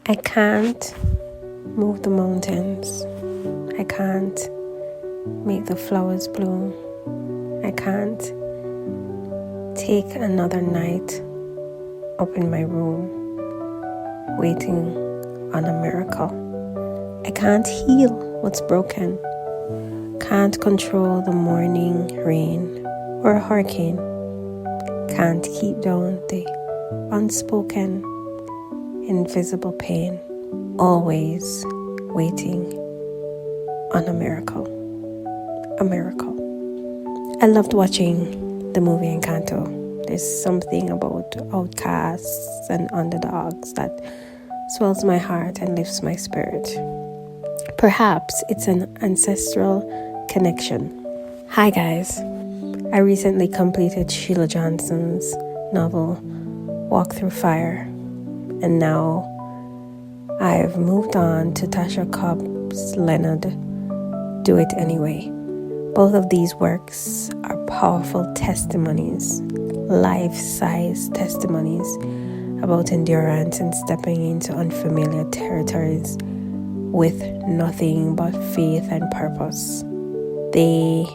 I can't move the mountains. I can't make the flowers bloom. I can't take another night up in my room waiting on a miracle. I can't heal what's broken. Can't control the morning rain or a hurricane. Can't keep down the unspoken, invisible pain. Always waiting on a miracle. A miracle. I loved watching the movie Encanto. There's something about outcasts and underdogs that swells my heart and lifts my spirit. Perhaps it's an ancestral connection. Hi guys. I recently completed Sheila Johnson's novel Walk Through Fire, and now I've moved on to Tasha Cobb's Leonard Do It Anyway. Both of these works are powerful testimonies, life-size testimonies about endurance and stepping into unfamiliar territories with nothing but faith and purpose. They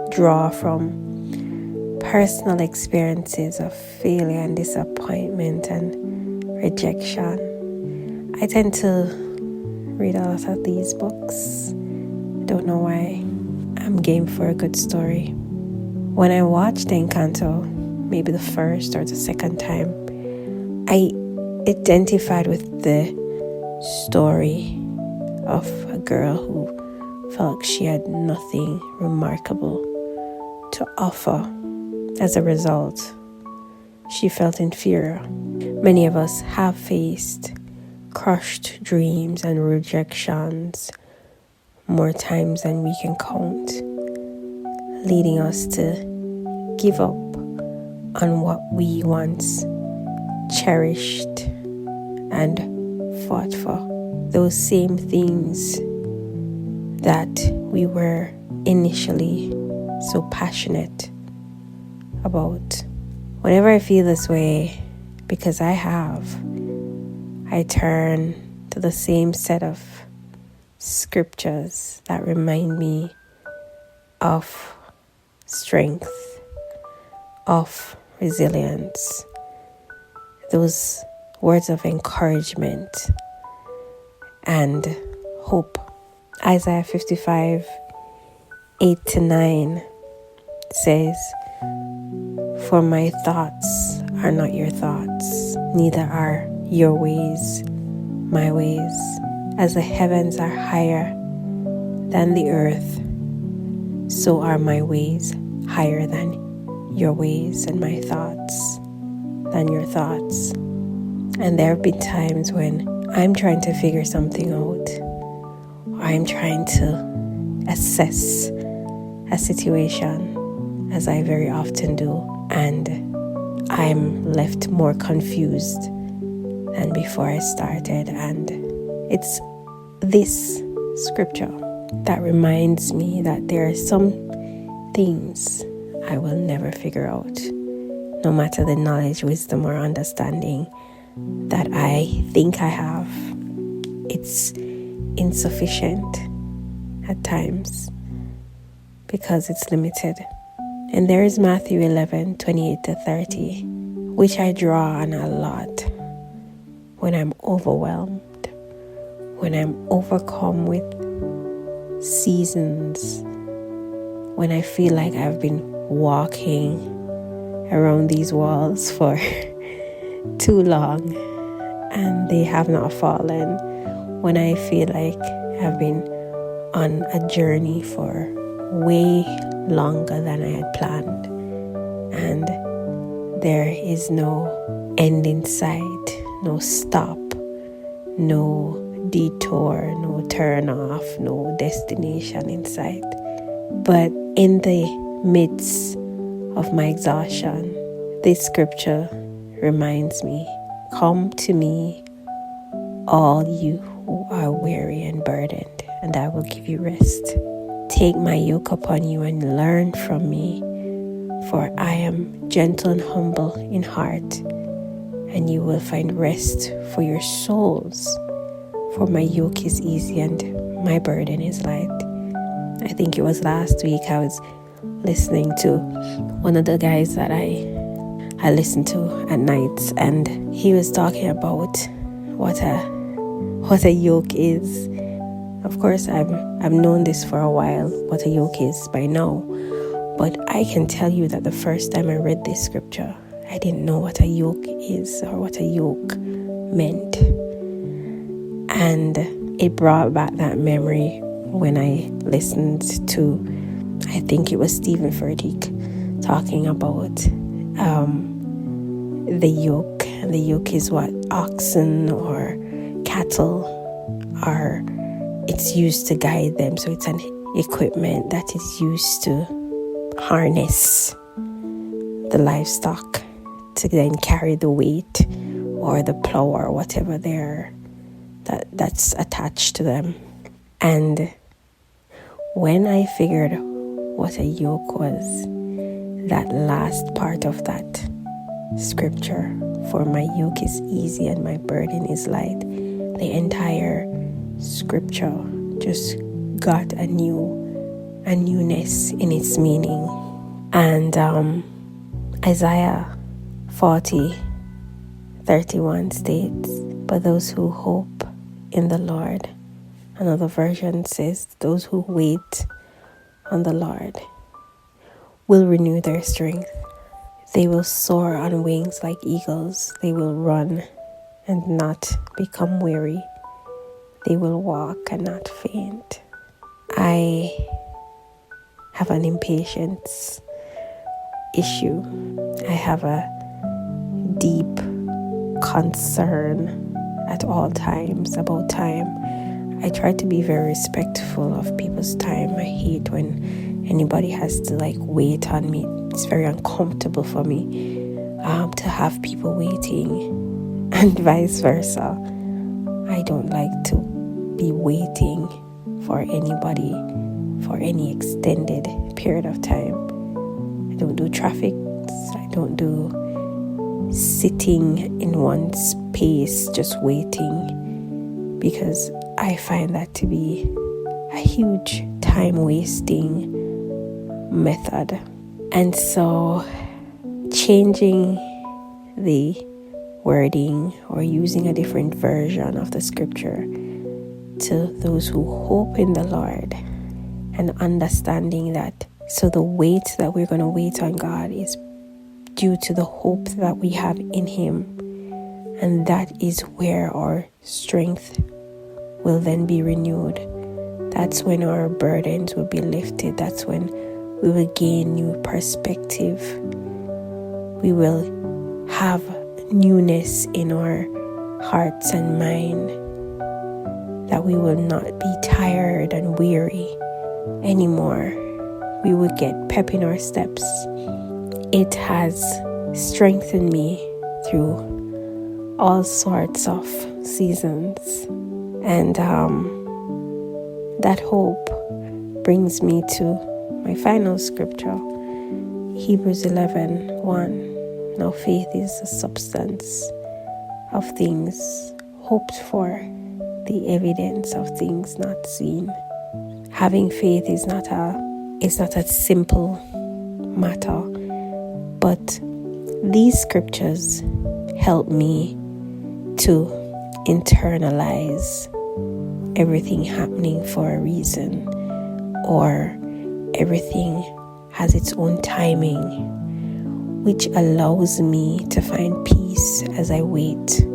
draw from personal experiences of failure and disappointment and rejection. I tend to read a lot of these books. I don't know why. I'm game for a good story. When I watched Encanto, maybe the first or the second time, I identified with the story of a girl who felt she had nothing remarkable to offer. As a result, she felt inferior. Many of us have faced crushed dreams and rejections more times than we can count, leading us to give up on what we once cherished and fought for. Those same things that we were initially so passionate about. Whenever I feel this way, because I turn to the same set of scriptures that remind me of strength, of resilience, those words of encouragement and hope. Isaiah 55, 8-9 says, "For my thoughts are not your thoughts, neither are your ways my ways. As the heavens are higher than the earth, so are my ways higher than your ways, and my thoughts than your thoughts." And there have been times when I'm trying to figure something out, or I'm trying to assess a situation, as I very often do, and I'm left more confused than before I started. And it's this scripture that reminds me that there are some things I will never figure out, no matter the knowledge, wisdom, or understanding that I think I have. It's insufficient at times because it's limited. And there is Matthew 11, 28-30, which I draw on a lot when I'm overwhelmed, when I'm overcome with seasons, when I feel like I've been walking around these walls for too long and they have not fallen, when I feel like I've been on a journey for way longer than I had planned and there is no end in sight, no stop, no detour, no turn off, no destination in sight. But in the midst of my exhaustion, this scripture reminds me, "Come to me, all you who are weary and burdened, and I will give you rest. Take my yoke upon you and learn from me, for I am gentle and humble in heart, and you will find rest for your souls. For my yoke is easy and my burden is light. I think it was last week I was listening to one of the guys that I listen to at nights, and he was talking about what a yoke is. Of course, I've known this for a while, what a yoke is by now, but I can tell you that the first time I read this scripture, I didn't know what a yoke is or what a yoke meant. And it brought back that memory when I listened to, I think it was Stephen Furtick talking about the yoke. And the yoke is what oxen or cattle are. It's used to guide them. So it's an equipment that is used to harness the livestock to then carry the weight or the plow or whatever that's attached to them. And when I figured what a yoke was, that last part of that scripture, for my yoke is easy and my burden is light, the entire scripture just got a newness in its meaning. And Isaiah 40:31 states, "But those who hope in the Lord," another version says, "those who wait on the Lord will renew their strength. They will soar on wings like eagles. They will run and not become weary. They will walk and not faint." I have an impatience issue. I have a deep concern at all times about time. I try to be very respectful of people's time. I hate when anybody has to wait on me. It's very uncomfortable for me to have people waiting, and vice versa. I don't like to be waiting for anybody for any extended period of time. I don't do traffic. I don't do sitting in one space just waiting, because I find that to be a huge time-wasting method. And so changing the wording or using a different version of the scripture to "those who hope in the Lord," and understanding that, so the wait that we're going to wait on God is due to the hope that we have in Him, and that is where our strength will then be renewed. That's when our burdens will be lifted. That's when we will gain new perspective. We will have newness in our hearts and mind, that we will not be tired and weary anymore. We will get pep in our steps. It has strengthened me through all sorts of seasons. And that hope brings me to my final scripture, Hebrews 11:1. Now faith is the substance of things hoped for, the evidence of things not seen. Having faith is not a simple matter, but these scriptures help me to internalize everything happening for a reason, or everything has its own timing, which allows me to find peace as I wait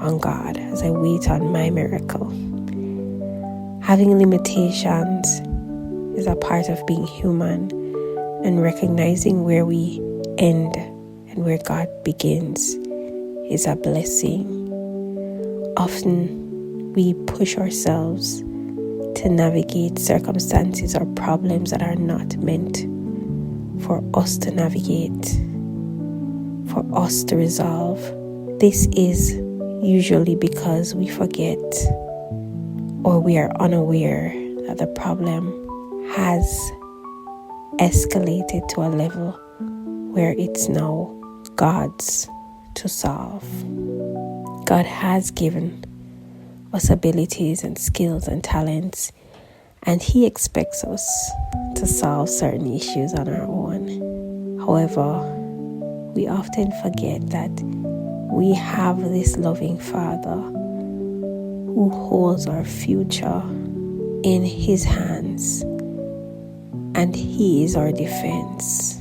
on God, as I wait on my miracle. Having limitations is a part of being human, and recognizing where we end and where God begins is a blessing. Often we push ourselves to navigate circumstances or problems that are not meant for us to navigate, for us to resolve. This is usually because we forget or we are unaware that the problem has escalated to a level where it's now God's to solve. God has given us abilities and skills and talents, and He expects us to solve certain issues on our own. However, we often forget that we have this loving Father who holds our future in His hands, and He is our defense,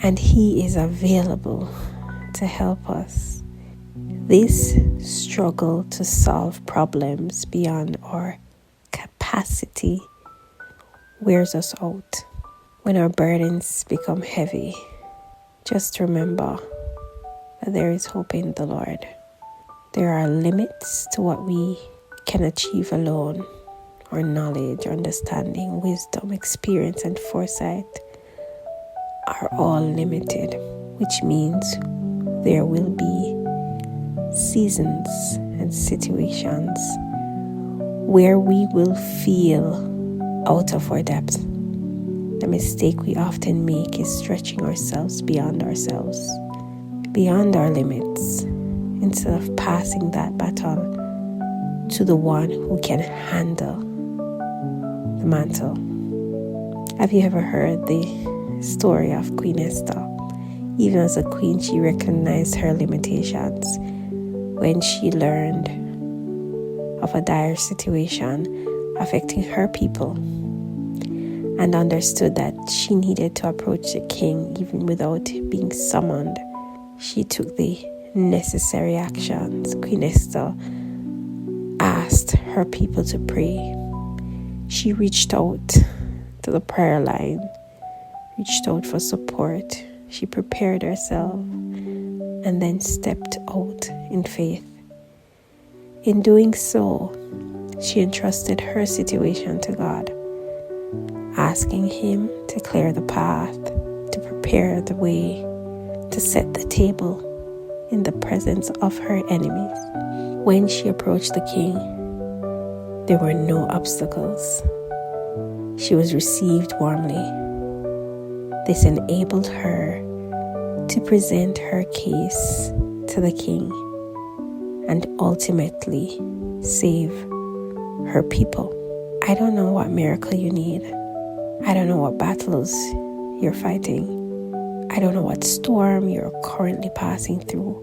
and He is available to help us. This struggle to solve problems beyond our capacity wears us out. When our burdens become heavy, just remember that there is hope in the Lord. There are limits to what we can achieve alone. Our knowledge, understanding, wisdom, experience, and foresight are all limited, which means there will be seasons and situations where we will feel out of our depth. The mistake we often make is stretching ourselves beyond our limits, instead of passing that baton to the one who can handle the mantle. Have you ever heard the story of Queen Esther? Even as a queen, she recognized her limitations when she learned of a dire situation affecting her people and understood that she needed to approach the king even without being summoned. She took the necessary actions. Queen Esther asked her people to pray. She reached out to the prayer line, reached out for support. She prepared herself and then stepped out in faith. In doing so, she entrusted her situation to God, asking Him to clear the path, to prepare the way, to set the table in the presence of her enemies. When she approached the king, there were no obstacles. She was received warmly. This enabled her to present her case to the king and ultimately save her people. I don't know what miracle you need. I don't know what battles you're fighting. I don't know what storm you're currently passing through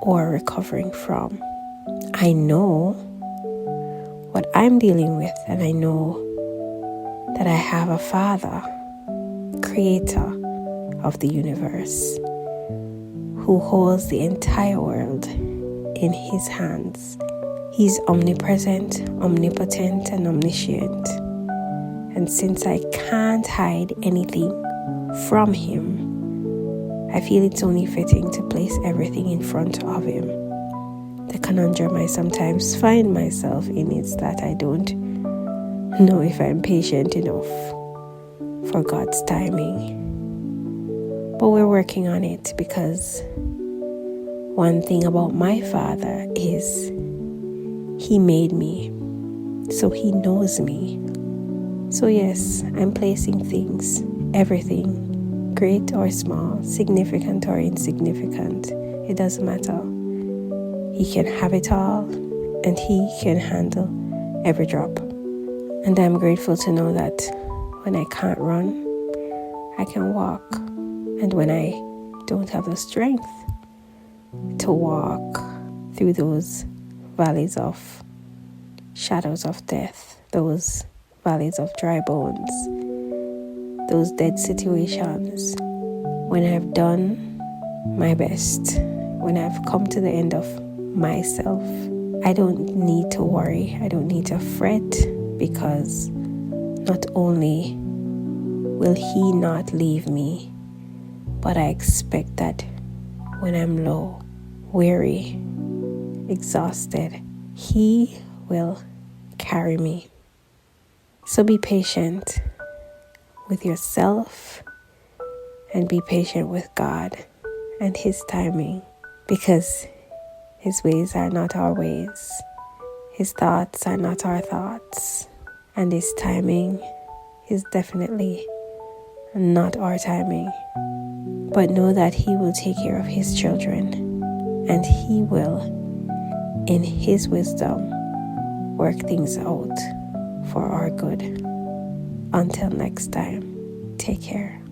or recovering from. I know what I'm dealing with, and I know that I have a Father, Creator of the universe, who holds the entire world in His hands. He's omnipresent, omnipotent, and omniscient. And since I can't hide anything from Him, I feel it's only fitting to place everything in front of Him. The conundrum I sometimes find myself in is that I don't know if I'm patient enough for God's timing. But we're working on it, because one thing about my Father is He made me, so He knows me. So yes, I'm placing things, everything, great or small, significant or insignificant, it doesn't matter. He can have it all, and He can handle every drop. And I'm grateful to know that when I can't run, I can walk. And when I don't have the strength to walk through those valleys of shadows of death, those valleys of dry bones, those dead situations, when I've done my best, when I've come to the end of myself, I don't need to worry, I don't need to fret, because not only will He not leave me, but I expect that when I'm low, weary, exhausted, He will carry me. So be patient with yourself and be patient with God and His timing, because His ways are not our ways. His thoughts are not our thoughts. And His timing is definitely not our timing. But know that He will take care of His children, and He will, in His wisdom, work things out for our good. Until next time, take care.